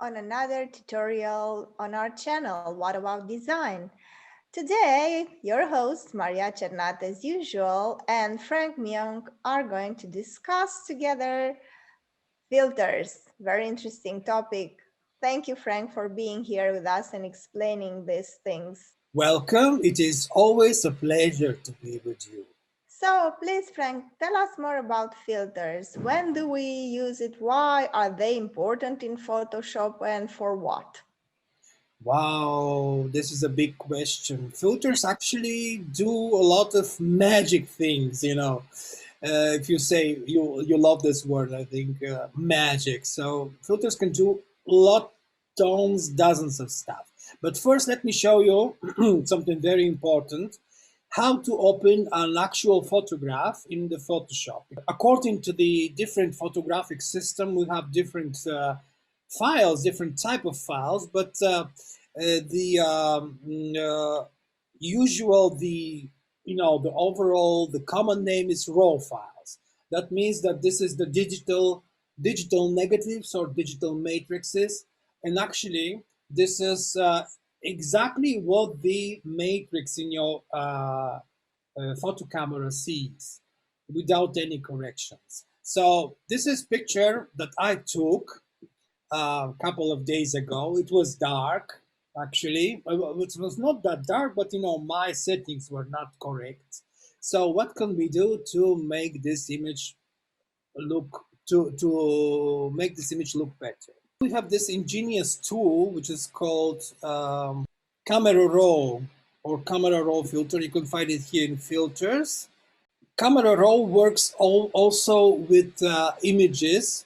on another tutorial on our channel, What About Design? Today, your hosts, Maria Chernat as usual, and Frank Myung are going to discuss together filters. Very interesting topic. Thank you, Frank, for being here with us and explaining these things. Welcome. It is always a pleasure to be with you. So please, Frank, tell us more about filters. When do we use it? Why are they important in Photoshop and for what? Wow, this is a big question. Filters actually do a lot of magic things, if you say you love this word, I think magic. So filters can do lot, tons, dozens of stuff. But first, let me show you something very important: how to open an actual photograph in the Photoshop. According to the different photographic system, we have different files, different type of files, but the usual the overall the common name is raw files. That means that this is the digital negatives or digital matrices, and actually this is exactly what the matrix in your photo camera sees without any corrections. So this is picture that I took a couple of days ago. It was dark, actually. It was not that dark, but my settings were not correct. So what can we do to make this image look to make this image look better? We have this ingenious tool which is called Camera Raw or Camera Raw filter. You can find it here in filters. Camera Raw works also with images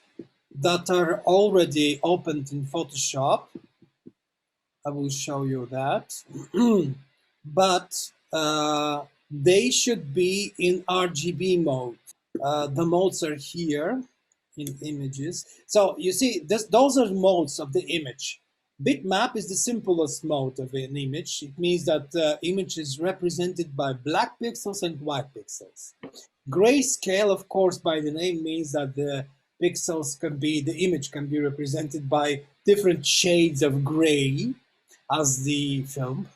that are already opened in Photoshop. I will show you that. But they should be in RGB mode. The modes are here in images. So you see, those are modes of the image. Bitmap is the simplest mode of an image. It means that the image is represented by black pixels and white pixels. Grayscale, of course, by the name means that the the image can be represented by different shades of gray as the film.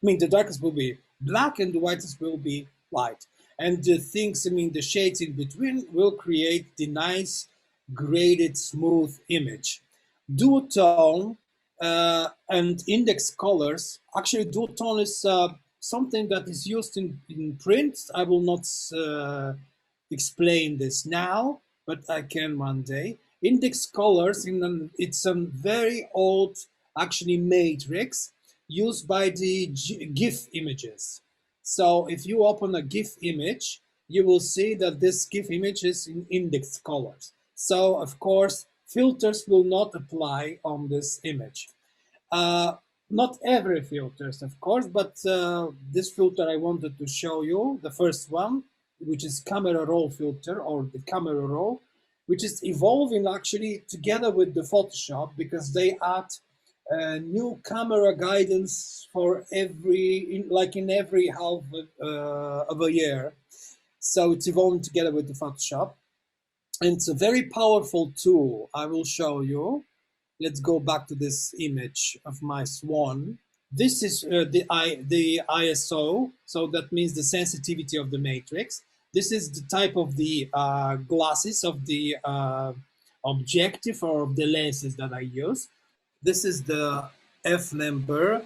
The darkest will be black and the whitest will be white. And the things, the shades in between will create the nice graded smooth image. Duotone and index colors. Actually, duotone is something that is used in print. I will not explain this now, but I can one day. Index colors, it's a very old, actually, matrix used by the GIF images. So if you open a GIF image, you will see that this GIF image is in index colors. So of course, filters will not apply on this image. Not every filters, of course, but this filter I wanted to show you, the first one, which is Camera Raw filter or the Camera Raw, which is evolving actually together with the Photoshop because they add new camera guidance for in every half of a year. So it's evolving together with the Photoshop. And it's a very powerful tool. I will show you. Let's go back to this image of my swan. This is the ISO, so that means the sensitivity of the matrix. This is the type of the glasses of the objective or of the lenses that I use. This is the F number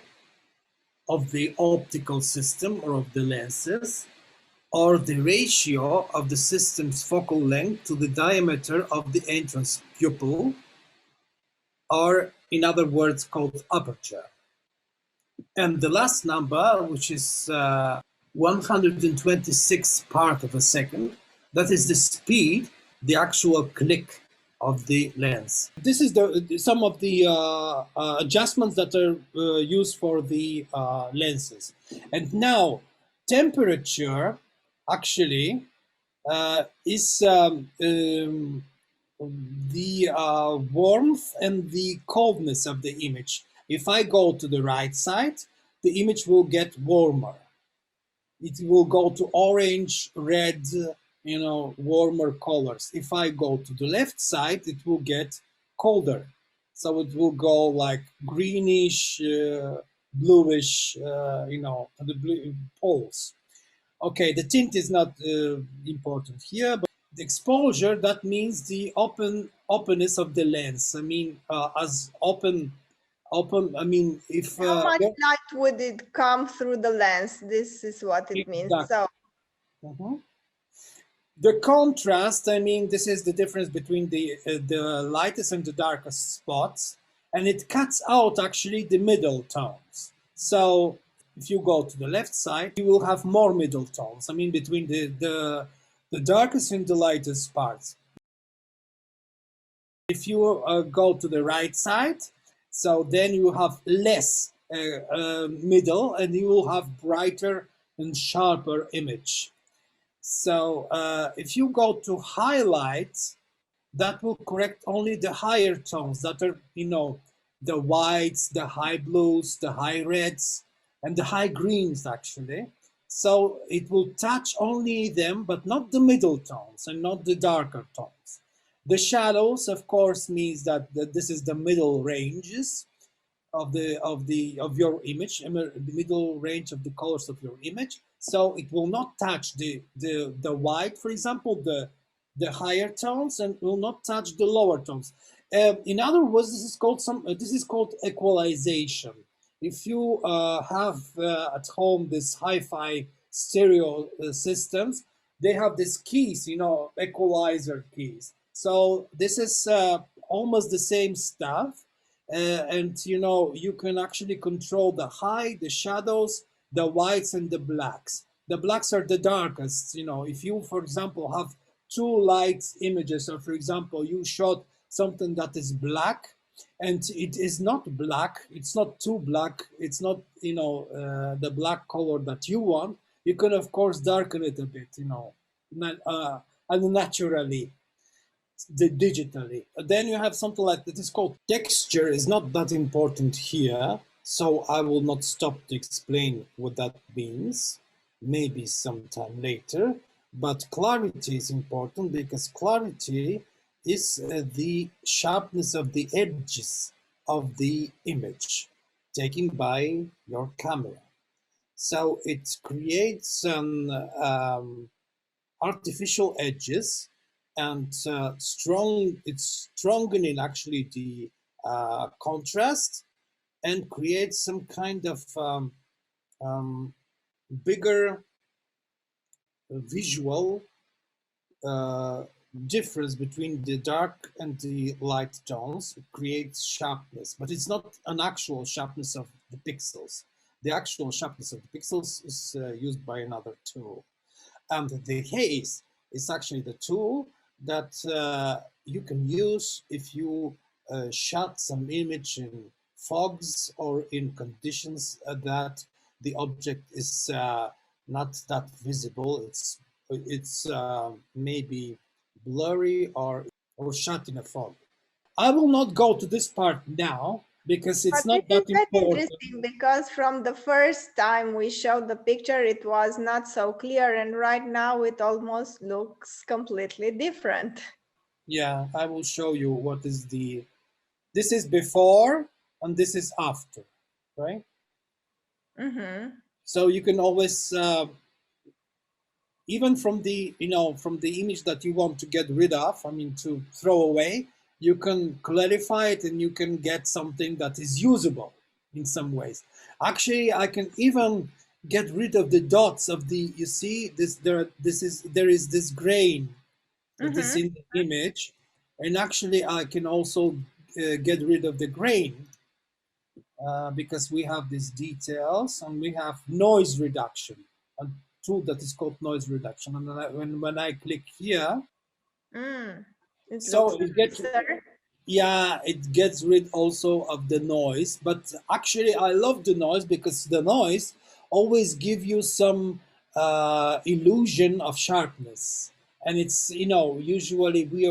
of the optical system or of the lenses, or the ratio of the system's focal length to the diameter of the entrance pupil, or in other words called aperture. And the last number, which is 126 part of a second, that is the speed, the actual click of the lens. This is some of the adjustments that are used for the lenses. And now, temperature actually is the warmth and the coldness of the image. If I go to the right side, the image will get warmer. It will go to orange, red, warmer colors. If I go to the left side, it will get colder. So it will go like greenish, bluish, to the blue poles. Okay, the tint is not important here, but the exposure, that means the openness of the lens. I mean, as open, I mean, if How much light would it come through the lens? This is what it means. So. The contrast, I mean, this is the difference between the lightest and the darkest spots, and it cuts out actually the middle tones. So if you go to the left side, you will have more middle tones. I mean, between the darkest and the lightest parts. If you go to the right side, so then you have less middle, and you will have brighter and sharper image. So if you go to highlights, that will correct only the higher tones that are, the whites, the high blues, the high reds, and the high greens, actually. So it will touch only them, but not the middle tones and not the darker tones. The shadows, of course, means that this is the middle ranges of your image, the middle range of the colors of your image. So it will not touch the white, for example, the higher tones, and will not touch the lower tones. In other words, this is called equalization. If you have at home this hi-fi stereo systems, they have these keys, equalizer keys. So this is almost the same stuff. And you can actually control the high, the shadows, the whites, and the blacks. The blacks are the darkest. If you, for example, have two light images, or for example, you shot something that is black, and it is not black, it's not too black, it's not the black color that you want, you can of course darken it a bit, unnaturally, digitally. Then you have something like that is called texture. Is not that important here, so I will not stop to explain what that means, maybe sometime later. But clarity is important, because clarity is the sharpness of the edges of the image taken by your camera. So it creates some artificial edges, and it's strengthening actually the contrast, and creates some kind of bigger visual difference between the dark and the light tones. It creates sharpness, but it's not an actual sharpness of the pixels. The actual sharpness of the pixels is used by another tool. And the haze is actually the tool that you can use if you shot some image in fogs or in conditions that the object is not that visible. It's maybe blurry or shot in a fog. I will not go to this part now, because it's not that important. Interesting, because from the first time we showed the picture, it was not so clear, and right now it almost looks completely different. Yeah, I will show you what is this is before and this is after, right? Mm-hmm. So you can always, even from the image that you want to get rid of, I mean to throw away, you can clarify it and you can get something that is usable in some ways. Actually, I can even get rid of the dots of you see this, there is this grain that is in the image, and actually I can also get rid of the grain because we have these details, and we have noise reduction, a tool that is called noise reduction. And when I click here, so it gets, yeah, it gets rid also of the noise. But actually I love the noise, because the noise always give you some illusion of sharpness, and it's usually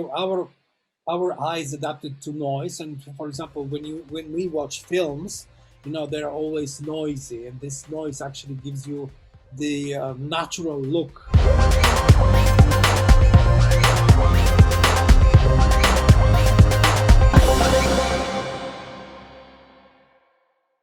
our eyes adapted to noise. And for example, when we watch films, they're always noisy, and this noise actually gives you the natural look.